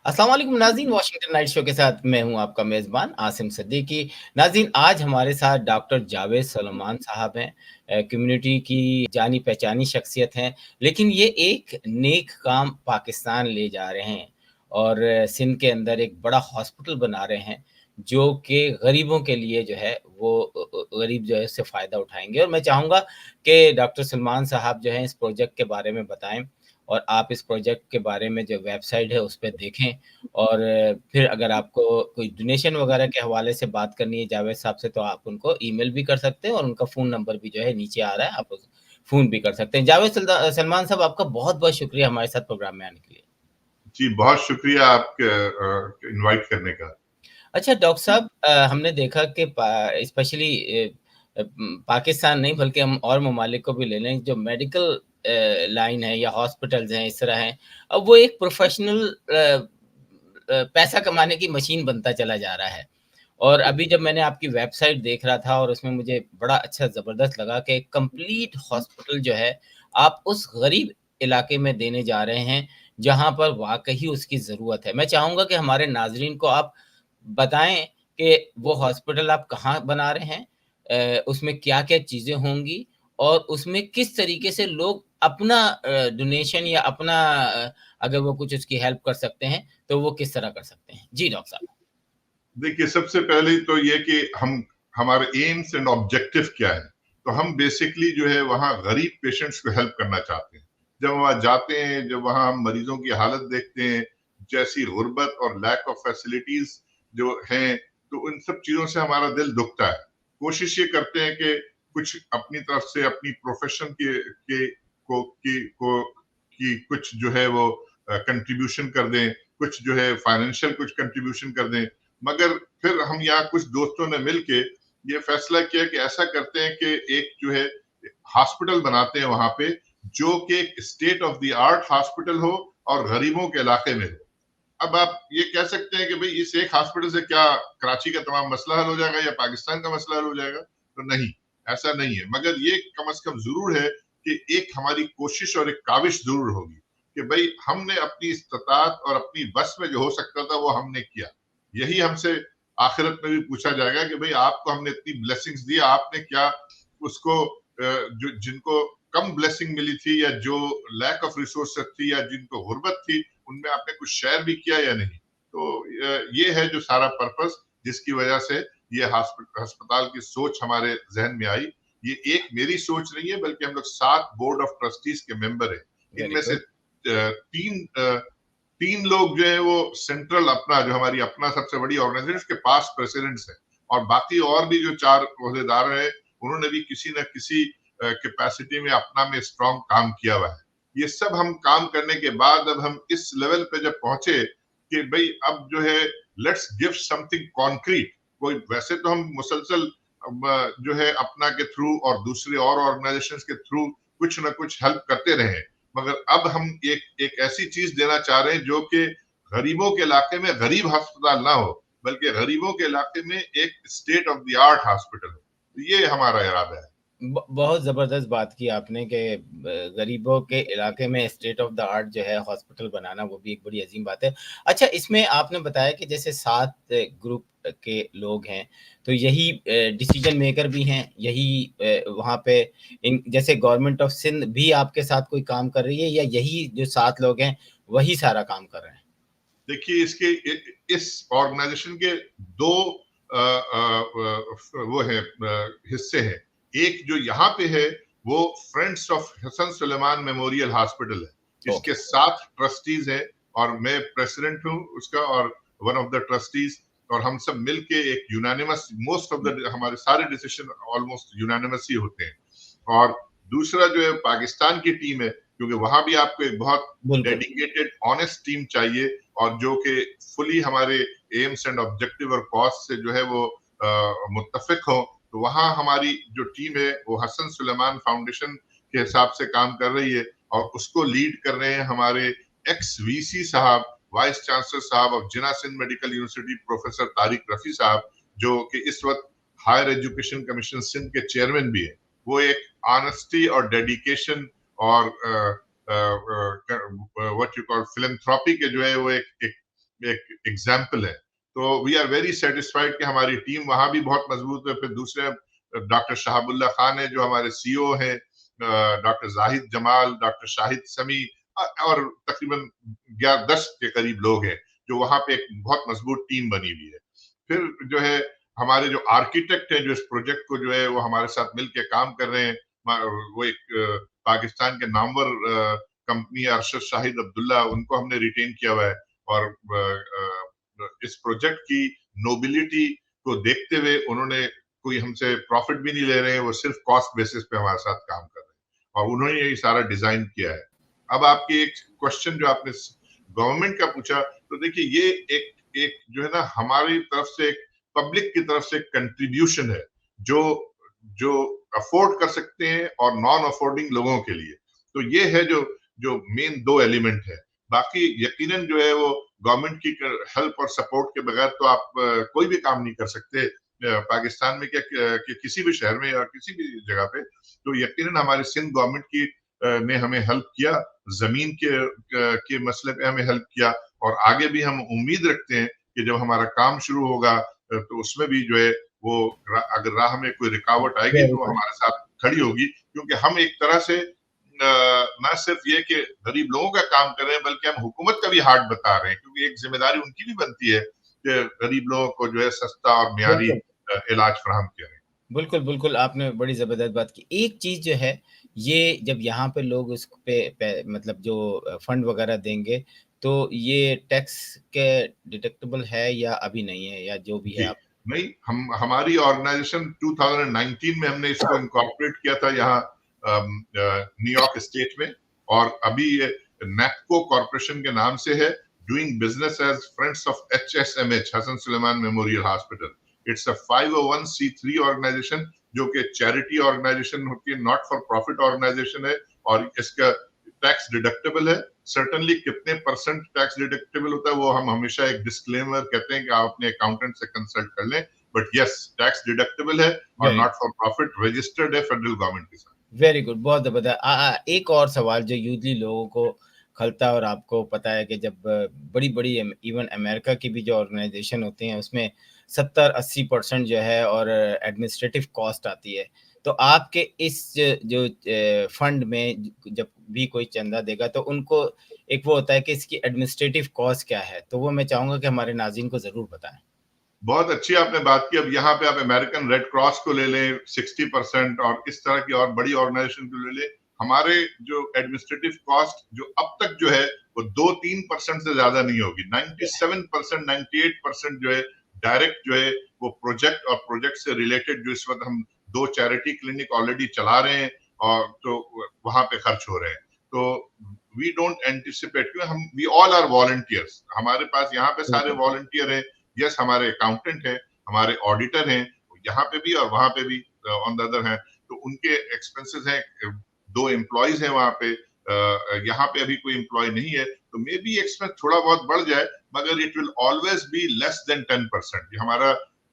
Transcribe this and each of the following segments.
अस्सलाम वालेकुम नाज़रीन, वाशिंगटन नाइट शो के साथ मैं हूँ आपका मेज़बान आसिम सिद्दीकी। नाज़रीन, आज हमारे साथ डॉक्टर जावेद सलेमान साहब हैं। कम्युनिटी की जानी-पहचानी शख्सियत हैं, लेकिन ये एक नेक काम पाकिस्तान ले जा रहे हैं और सिंध के अंदर एक बड़ा हॉस्पिटल बना रहे हैं, जो कि गरीबों के लिए जो है वो गरीब जो है उससे फ़ायदा उठाएँगे और मैं चाहूँगा कि डॉक्टर सलमान साहब जो हैं इस प्रोजेक्ट के बारे में बताएँ और आप इस प्रोजेक्ट के बारे में जो वेबसाइट है उस पे देखें और फिर अगर आपको कोई डोनेशन वगैरह के हवाले से बात करनी है जावेद साहब से तो आप उनको ईमेल भी कर सकते हैं और उनका फ़ोन नंबर भी जो है नीचे आ रहा है, आप उस फ़ोन भी कर सकते हैं। जावेद सलमान साहब आपका बहुत-बहुत शुक्रिया हमारे साथ प्रोग्राम में आने के लिए। जी, बहुत शुक्रिया आपके इनवाइट करने का। अच्छा डॉक्टर साहब हमने देखा कि स्पेशली पाकिस्तान नहीं बल्कि हम और ममालिक को भी ले लें जो मेडिकल लाइन है या हॉस्पिटल्स हैं इस तरह हैं अब वो एक प्रोफेशनल पैसा कमाने की मशीन बनता चला जा रहा है और अभी जब मैंने आपकी वेबसाइट देख रहा था और उसमें मुझे बड़ा अच्छा ज़बरदस्त लगा कि कंप्लीट हॉस्पिटल जो है आप उस गरीब इलाके में देने जा रहे हैं जहाँ पर वाकई उसकी ज़रूरत है। मैं चाहूँगा कि हमारे नाज़रीन को आप बताएँ कि वो हॉस्पिटल आप कहाँ बना रहे हैं? उसमें क्या-क्या चीज़ें होंगी? और उसमें किस तरीके से लोग अपना डोनेशन या अपना अगर वो कुछ उसकी हेल्प कर सकते हैं, तो वो किस तरह कर सकते हैं? जी, डॉक्टर साहब। देखिए, सबसे पहले तो ये कि हम हमारे एम्स एंड ऑब्जेक्टिव क्या है। तो हम बेसिकली जो है वहाँ गरीब पेशेंट्स को हेल्प करना चाहते हैं। जब वहाँ जाते हैं, जब वहाँ हम मरीजों की हालत देखते हैं, जैसी गुर्बत और लैक ऑफ फैसिलिटीज जो हैं, तो उन सब चीजों से हमारा दिल दुखता है। कोशिश ये करते हैं कि कुछ अपनी तरफ से अपनी प्रोफेशन के की कुछ जो है वो कंट्रीब्यूशन कर दें, कुछ जो है फाइनेंशियल कुछ कंट्रीब्यूशन कर दें। मगर फिर हम यहाँ कुछ दोस्तों ने मिलके ये फैसला किया कि ऐसा करते हैं कि एक जो है हॉस्पिटल बनाते हैं वहां पे, जो कि एक state of the art hospital हो और गरीबों के इलाके में हो। अब आप ये कह सकते हैं कि भाई इस एक हॉस्पिटल से क्या कराची का तमाम मसला हल हो जाएगा या पाकिस्तान का मसला हल हो जाएगा? तो नहीं, ऐसा नहीं है। मगर ये कम से कम जरूर है कि एक हमारी कोशिश और एक काविश जरूर होगी कि भाई हमने अपनी इस्तात और अपनी बस में जो हो सकता था वो हमने किया। यही हमसे आखिरत में भी पूछा जाएगा कि भाई आपको हमने इतनी ब्लेसिंग्स दी, आपने क्या उसको जो जिनको कम ब्लेसिंग मिली थी या जो लैक ऑफ रिसोर्सेस थी या जिनको गुर्बत थी, उनमें आपने कुछ शेयर भी किया या नहीं। तो ये है जो सारा पर्पस जिसकी वजह से ये अस्पताल की सोच हमारे जहन में आई। ये एक मेरी सोच नहीं है, बल्कि हम लोग 7 बोर्ड ऑफ ट्रस्टीज के मेंबर हैं। वेरी इनमें से गुड। तीन लोग जो है वो सेंट्रल अपना जो हमारी अपना सबसे बड़ी ऑर्गेनाइजेशन के पास प्रेसिडेंट्स है, और बाकी और भी जो 4 ओहदेदार हैं उन्होंने भी किसी न किसी कैपेसिटी में अपना में स्ट्रांग काम किया हुआ है। ये सब हम काम करने के बाद अब हम इस लेवल पे जब पहुंचे कि भाई अब जो है लेट्स गिव समथिंग कॉन्क्रीट। कोई वैसे तो हम मुसलसल जो है अपना के थ्रू और दूसरे और ऑर्गेनाइजेशंस के थ्रू कुछ ना कुछ हेल्प करते रहे, मगर अब हम एक एक ऐसी चीज देना चाह रहे हैं जो कि गरीबों के इलाके में गरीब अस्पताल ना हो, बल्कि गरीबों के इलाके में एक state of the art hospital हो। तो ये हमारा इरादा है। बहुत ज़बरदस्त बात की आपने कि गरीबों के इलाके में स्टेट ऑफ द आर्ट जो है हॉस्पिटल बनाना वो भी एक बड़ी अजीम बात है। अच्छा इसमें आपने बताया कि जैसे 7 ग्रुप के लोग हैं, तो यही डिसीजन मेकर भी हैं, यही वहाँ पे इन जैसे गवर्नमेंट ऑफ सिंध भी आपके साथ कोई काम कर रही है या यही जो 7 लोग हैं, वही सारा काम कर रहे हैं? देखिए, इस ऑर्गेनाइजेशन के दो वो है हिस्से हैं। एक जो यहाँ पे है वो friends of Hasan Suleman memorial hospital है। इसके ओके। 7 ट्रस्टीज हैं और मैं प्रेसिडेंट हूँ उसका और वन ऑफ द ट्रस्टीज। और हम सब मिलके एक यूनानिमस, मोस्ट ऑफ द हमारे सारे डिसीजन ऑलमोस्ट यूनानिमस ही होते हैं। और दूसरा जो है पाकिस्तान की टीम है, क्योंकि वहां भी आपको एक बहुत बिल्कुल। डेडिकेटेड ऑनेस्ट टीम चाहिए, और जो कि फुली हमारे एम्स एंड ऑब्जेक्टिव और कॉस्ट से जो है वो मुत्तफिक हो। तो वहाँ हमारी जो टीम है वो हसन सुलेमान फाउंडेशन के हिसाब से काम कर रही है, और उसको लीड कर रहे हैं हमारे एक्स वीसी साहब, वाइस चांसलर साहब of Jinnah Sindh medical university professor Tariq Rafi साहब, जो कि इस वक्त हायर एजुकेशन कमीशन सिंध के चेयरमैन भी है। वो एक ऑनेस्टी और डेडिकेशन और व्हाट यू कॉल फिलैंथ्रोपी के जो है वो एक एक एग्जाम्पल है। तो वी आर वेरी सेटिस्फाइड कि हमारी टीम वहां भी बहुत मजबूत है। फिर दूसरे डॉक्टर शहाबुल्ला खान है जो हमारे सीईओ हैं, डॉक्टर जाहिद जमाल, डॉक्टर शाहिद समी, और तकरीबन 10 के करीब लोग हैं जो वहां पे एक बहुत मजबूत टीम बनी हुई है। फिर जो है हमारे जो आर्किटेक्ट हैं जो इस प्रोजेक्ट को जो है वो हमारे साथ मिलके काम कर रहे हैं। वो एक पाकिस्तान के नामवर कंपनी अरशद शाहिद अब्दुल्ला, उनको हमने रिटेन किया हुआ है। और इस प्रोजेक्ट की नोबिलिटी को देखते हुए उन्होंने कोई हमसे प्रॉफिट भी नहीं ले रहे हैं, वो सिर्फ कॉस्ट बेसिस पे हमारे साथ काम कर रहे हैं और उन्होंने ये सारा डिजाइन किया है। अब आपकी एक क्वेश्चन जो आपने गवर्नमेंट का पूछा, तो देखिए ये एक एक जो है ना हमारी तरफ से, एक पब्लिक की तरफ से कंट्रीब्यूशन है जो जो अफोर्ड कर सकते हैं और नॉन अफोर्डिंग लोगों के लिए। तो ये है जो जो मेन दो एलिमेंट है। बाकी यकीनन जो है वो गवर्नमेंट की हेल्प और सपोर्ट के बगैर तो आप कोई भी काम नहीं कर सकते पाकिस्तान में, क्या कि किसी भी शहर में या किसी भी जगह पे। तो यकीनन हमारे सिंध गवर्नमेंट की ने हमें हेल्प किया, जमीन के मसले पे हमें हेल्प किया, और आगे भी हम उम्मीद रखते हैं कि जब हमारा काम शुरू होगा तो उसमें भी जो है वो अगर राह में कोई रुकावट आएगी तो वो हमारे साथ खड़ी होगी, क्योंकि हम एक तरह से ना सिर्फ ये कि गरीब लोगों का काम कर रहे हैं बल्कि हम हुकूमत का भी हाथ बता रहे हैं, क्योंकि एक जिम्मेदारी उनकी भी बनती है कि गरीब लोगों को जो है सस्ता और मियारी इलाज फराहम करें। बिल्कुल, बिल्कुल, आपने बड़ी ज़बरदस्त बात की। एक चीज़ जो है, ये जब यहाँ पे लोग उस पे मतलब जो फंड वगैरह देंगे, तो ये टैक्स के डिडक्टिबल है या अभी नहीं है, या जो भी है जी, आप? नहीं, हम हमारी ऑर्गेनाइजेशन 2019 में हमने इसको इनकॉर्पोरेट किया था यहाँ न्यूयॉर्क स्टेट में, और अभी ये नेटको कॉर्पोरेशन के नाम से है, doing business as friends of HSMH, Hasan Suleman memorial hospital. It's a 501c3 organisation जो कि चैरिटी ऑर्गेनाइजेशन होती है, नॉट फॉर प्रॉफिट ऑर्गेनाइजेशन है, और इसका टैक्स डिडक्टेबल है। सर्टेनली कितने परसेंट टैक्स डिडक्टेबल होता है वो हम हमेशा एक डिस्क्लेमर कहते हैं कि आप अपने अकाउंटेंट से कंसल्ट कर लें, बट यस टैक्स डिडक्टेबल है और very not for profit, registered है फेडरल गवर्नमेंट के साथ। वेरी गुड, बहुत ज़बरदस्त। एक और सवाल जो यूज़ुअली लोगों को खलता है, और आपको पता है कि जब बड़ी-बड़ी इवन अमेरिका की भी जो ऑर्गेनाइज़ेशन होती हैं, उसमें 70-80% जो है और एडमिनिस्ट्रेटिव कॉस्ट आती है। तो आपके इस जो फंड में जब भी कोई चंदा देगा, तो उनको एक वो होता है कि इसकी एडमिनिस्ट्रेटिव कॉस्ट क्या है? तो वो मैं चाहूँगा कि हमारे नाज़रीन को ज़रूर बताएँ। बहुत अच्छी आपने बात की। अब यहाँ पे आप अमेरिकन रेड क्रॉस को ले लें 60%, और इस तरह की और बड़ी ऑर्गेनाइजेशन को ले लें, हमारे जो एडमिनिस्ट्रेटिव कॉस्ट जो अब तक जो है वो 2-3% से ज्यादा नहीं होगी। 97%, 98% जो है डायरेक्ट जो है वो प्रोजेक्ट और प्रोजेक्ट से रिलेटेड, जो इस वक्त हम 2 चैरिटी क्लिनिक ऑलरेडी चला रहे हैं और तो वहां पे खर्च हो रहे हैं। तो वी डोंट एंटिसिपेट, हम वी ऑल आर वॉलंटियर्स, हमारे पास यहाँ पे सारे बिल्कुल। वॉलंटियर हैं। यस, हमारे अकाउंटेंट हैं, हमारे ऑडिटर हैं, यहाँ पे भी और वहां पे भी ऑन द अदर हैं, तो उनके एक्सपेंसेस हैं। 2 एम्प्लॉइज हैं वहां पे, यहाँ पे अभी कोई एम्प्लॉय नहीं है, तो मे बी एक्सपेंस थोड़ा बहुत बढ़ जाए, मगर it will always be less than 10%। हमारा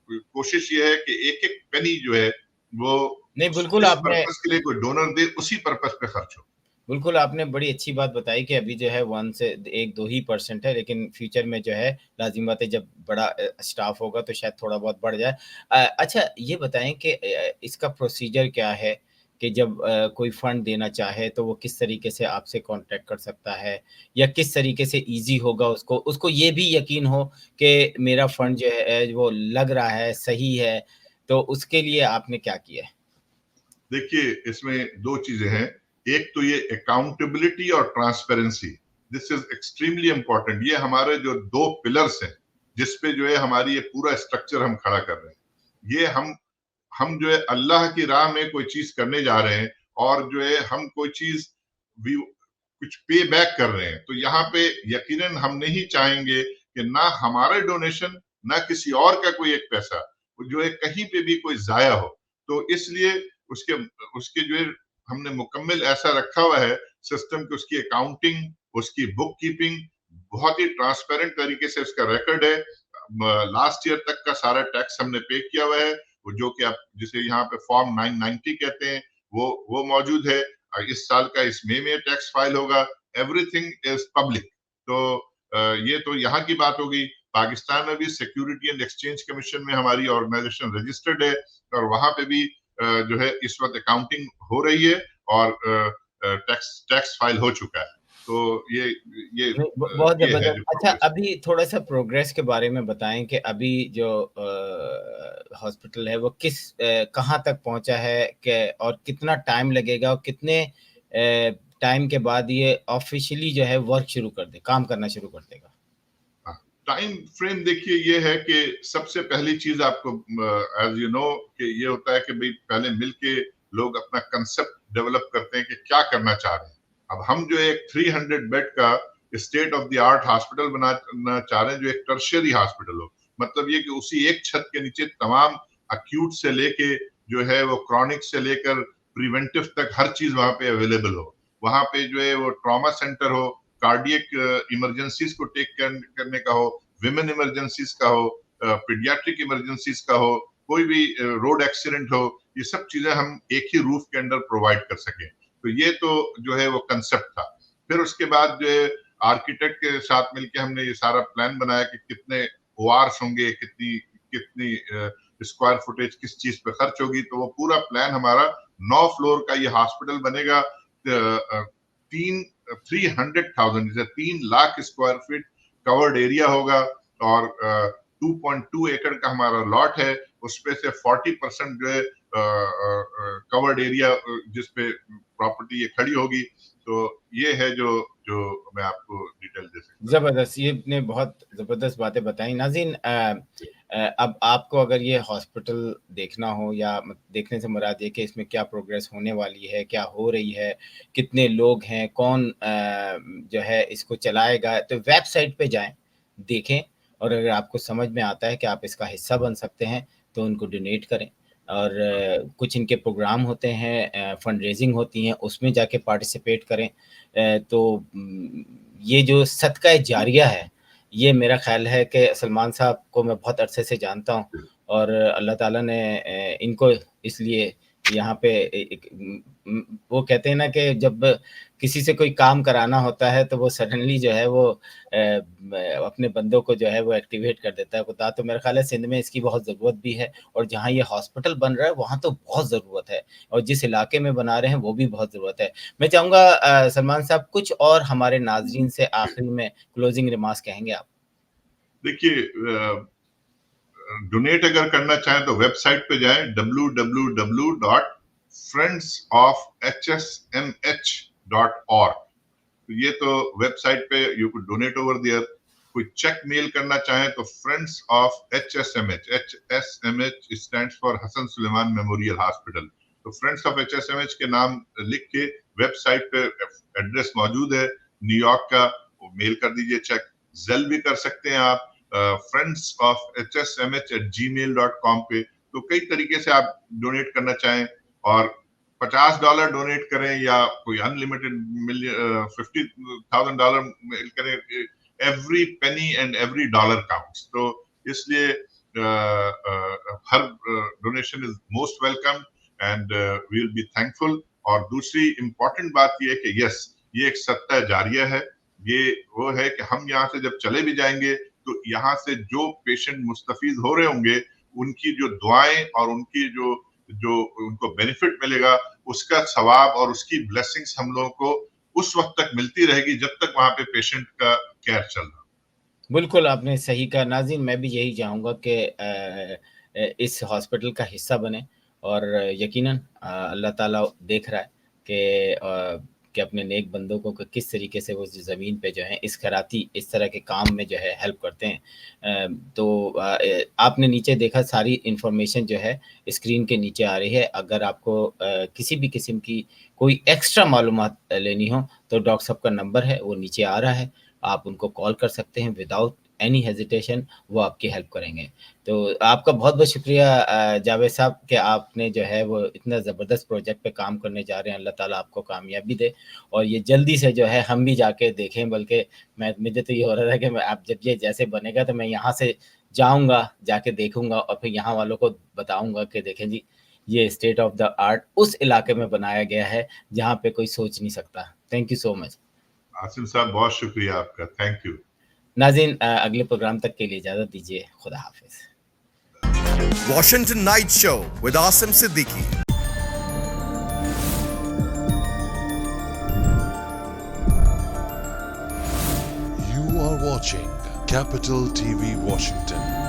कोशिश ये है कि एक एक पेनी जो है वो नहीं, बिल्कुल जिस आपने पर्पस के लिए कोई डोनर दे उसी पर्पस पे खर्च हो। बिल्कुल, आपने बड़ी अच्छी बात बताई कि अभी जो है 1 से 1-2 ही परसेंट है, लेकिन फ्यूचर में जो है लाज़िम बात है जब बड़ा स्टाफ होगा तो शायद थोड़ा बहुत बढ़ जाए। अच्छा ये बताएँ कि इसका प्रोसीजर क्या है कि जब कोई फंड देना चाहे तो वो किस तरीके से आपसे कॉन्टैक्ट कर सकता है? या किस तरीके से ईज़ी होगा उसको उसको ये भी यकीन हो कि मेरा फंड जो है वो लग रहा है, सही है, तो उसके लिए आपने क्या किया है? देखिए, इसमें 2 चीजें हैं। एक तो ये अकाउंटेबिलिटी और transparency, this is extremely important. ये हमारे जो 2 पिलर्स हैं जिस पे जो है हमारी ये पूरा स्ट्रक्चर हम खड़ा कर रहे हैं। ये हम जो है अल्लाह की राह में कोई चीज करने जा रहे हैं, और जो है हम कोई चीज भी कुछ पे बैक कर रहे हैं, तो यहाँ पे यकीनन हम नहीं चाहेंगे कि ना हमारा डोनेशन ना किसी और का कोई एक पैसा जो है कहीं पे भी कोई जाया हो। तो इसलिए उसके उसके जो है हमने मुकम्मल ऐसा रखा हुआ है सिस्टम कि उसकी अकाउंटिंग, उसकी बुक कीपिंग बहुत ही ट्रांसपेरेंट तरीके से उसका रिकॉर्ड है। लास्ट ईयर तक का सारा टैक्स हमने पे किया हुआ है, जो कि आप जिसे यहाँ पे फॉर्म 990 कहते हैं, वो मौजूद है। इस साल का इस मई में टैक्स फाइल होगा। Everything is public. तो ये तो यहाँ की बात हो गई। पाकिस्तान में भी सिक्योरिटी एंड एक्सचेंज कमीशन में हमारी ऑर्गेनाइजेशन रजिस्टर्ड है और वहां पे भी जो है इस वक्त अकाउंटिंग हो रही है और टैक्स फाइल हो चुका है। तो बहुत ये है जबरदस्त। जो अच्छा, प्रोग्रेस। अभी थोड़ा-सा प्रोग्रेस के बारे में बताएँ कि अभी जो हॉस्पिटल है वो कहाँ तक पहुँचा है के और कितना टाइम लगेगा और कितने टाइम के बाद ये ऑफ़िशियली जो है वर्क शुरू कर दे, काम करना शुरू कर देगा? टाइम फ्रेम देखिए ये है कि सबसे पहली चीज आपको एज यू नो कि ये होता है कि भाई पहले मिलके लोग अपना कंसेप्ट डेवलप करते हैं कि क्या करना चाह रहे हैं। अब हम जो एक 300 बेड का state of the art hospital बनाना चाह रहे हैं जो एक टर्शियरी हॉस्पिटल हो। मतलब ये कि उसी एक छत के नीचे तमाम अक्यूट से लेके जो है वो क्रॉनिक से लेकर प्रिवेंटिव तक हर चीज वहां पे अवेलेबल हो। वहां पे जो है वो ट्रॉमा सेंटर हो, कार्डियक इमरजेंसीज को टेक करने का हो, विमेन इमरजेंसीज का हो, पीडियाट्रिक इमरजेंसीज का हो, कोई भी रोड एक्सीडेंट हो, ये सब चीजें हम एक ही रूफ के अंडर प्रोवाइड कर सकें। तो ये तो जो है वो कंसेप्ट था। फिर उसके बाद जो है आर्किटेक्ट के साथ मिलकर हमने ये सारा प्लान बनाया कि कितने ओआरस होंगे, कितनी कितनी स्क्वायर फुटेज किस चीज पे खर्च होगी। तो वो पूरा प्लान हमारा 9 फ्लोर का ये हॉस्पिटल बनेगा। 300,000 स्क्वायर फीट कवर्ड एरिया होगा और 2.2 एकड़ का हमारा लॉट है। उसपे से 40% जो है कवर्ड एरिया जिसपे प्रॉपर्टी ये खड़ी होगी। तो ये है जो जो मैं आपको डिटेल दे सकता हूँ। ज़बरदस्त, ये आपने बहुत ज़बरदस्त बातें बताई। नाज़रीन, अब आपको अगर ये हॉस्पिटल देखना हो या देखने से मुराद ये कि इसमें क्या प्रोग्रेस होने वाली है, क्या हो रही है, कितने लोग हैं, कौन जो है इसको चलाएगा, तो वेबसाइट पे जाएँ, देखें और अगर आपको समझ में आता है कि आप इसका हिस्सा बन सकते हैं, तो उनको डोनेट करें। और कुछ इनके प्रोग्राम होते हैं, फंड रेज़िंग होती हैं, उसमें जाके पार्टिसिपेट करें। तो ये जो सदका जारिया है, ये मेरा ख़्याल है कि सलमान साहब को मैं बहुत अरसे से जानता हूँ और अल्लाह ताला ने इनको इसलिए यहाँ पे वो कहते हैं ना कि जब किसी से कोई काम कराना होता है तो वो सडनली जो है वो अपने बंदों को जो है वो एक्टिवेट कर देता है खुदा। तो मेरा ख़्याल है सिंध में इसकी बहुत ज़रूरत भी है और जहाँ ये हॉस्पिटल बन रहा है वहाँ तो बहुत ज़रूरत है और जिस इलाके में बना रहे हैं वो भी बहुत ज़रूरत है। मैं चाहूँगा सलमान साहब कुछ और हमारे नाज़रीन से आखिरी में क्लोजिंग रिमार्क्स कहेंगे आप? देखिए डोनेट अगर करना चाहें तो वेबसाइट पे जाएं www.friendsofhshmh.org। तो ये तो वेबसाइट पे you could donate over there. कोई चेक मेल करना चाहे तो friends of HSMH, HSMH stands for Hasan Suleman memorial hospital. तो फ्रेंड्स ऑफ HSMH के नाम लिख के वेबसाइट पे एड्रेस मौजूद है न्यूयॉर्क का, वो मेल कर दीजिए चेक। जेल भी कर सकते हैं आप friends of hshmh@gmail.com पे। तो कई तरीके से आप डोनेट करना चाहें और $50 डोनेट करें या कोई अनलिमिटेड $50,000 मेल करें, every penny and every dollar counts. तो इसलिए हर donation is most welcome and we will be thankful. और दूसरी इंपॉर्टेंट बात यह है कि यस, ये एक सत्ता जारिया है। ये वो है कि हम यहाँ से जब चले भी जाएंगे तो यहाँ से जो पेशेंट मुस्तफीज हो रहे होंगे उनकी जो दुआएं और उनकी जो जो उनको बेनिफिट मिलेगा उसका सवाब और उसकी ब्लेसिंग्स हम लोगों को उस वक्त तक मिलती रहेगी जब तक वहां पे पेशेंट का केयर चल रहा। बिल्कुल, आपने सही कहा नाज़रीन, मैं भी यही चाहूँगा कि इस हॉस्पिटल का हिस्सा बनें और यकीनन अल्लाह ताला देख रहा है कि अपने नेक बंदों को किस तरीके से वो ज़मीन पे जो है इस खैराती इस तरह के काम में जो है हेल्प करते हैं। तो आपने नीचे देखा सारी इन्फॉर्मेशन जो है स्क्रीन के नीचे आ रही है। अगर आपको किसी भी किस्म की कोई एक्स्ट्रा मालूमात लेनी हो तो डॉक्टर साहब का नंबर है, वो नीचे आ रहा है। आप उनको कॉल कर सकते हैं विदाउट एनी हेजिटेशन, वो आपकी हेल्प करेंगे। तो आपका बहुत-बहुत शुक्रिया जावेद साहब कि आपने जो है वो इतना ज़बरदस्त प्रोजेक्ट पे काम करने जा रहे हैं। अल्लाह ताला आपको कामयाबी दे और ये जल्दी से जो है हम भी जाके देखें, बल्कि मुझे तो ये हो रहा था कि मैं आप जब ये जैसे बनेगा तो मैं यहाँ से जाऊँगा, जाके देखूँगा और फिर यहाँ वालों को बताऊँगा कि देखें जी, ये स्टेट ऑफ द आर्ट उस इलाके में बनाया गया है, जहाँ पे कोई सोच नहीं सकता। Thank you so much. Asim साहब बहुत शुक्रिया आपका, थैंक यू। नाज़रीन अगले प्रोग्राम तक के लिए इजाज़त दीजिए। खुदा हाफ़िज़। Washington Night Show with Asim Siddiqui. You are watching Capital TV Washington.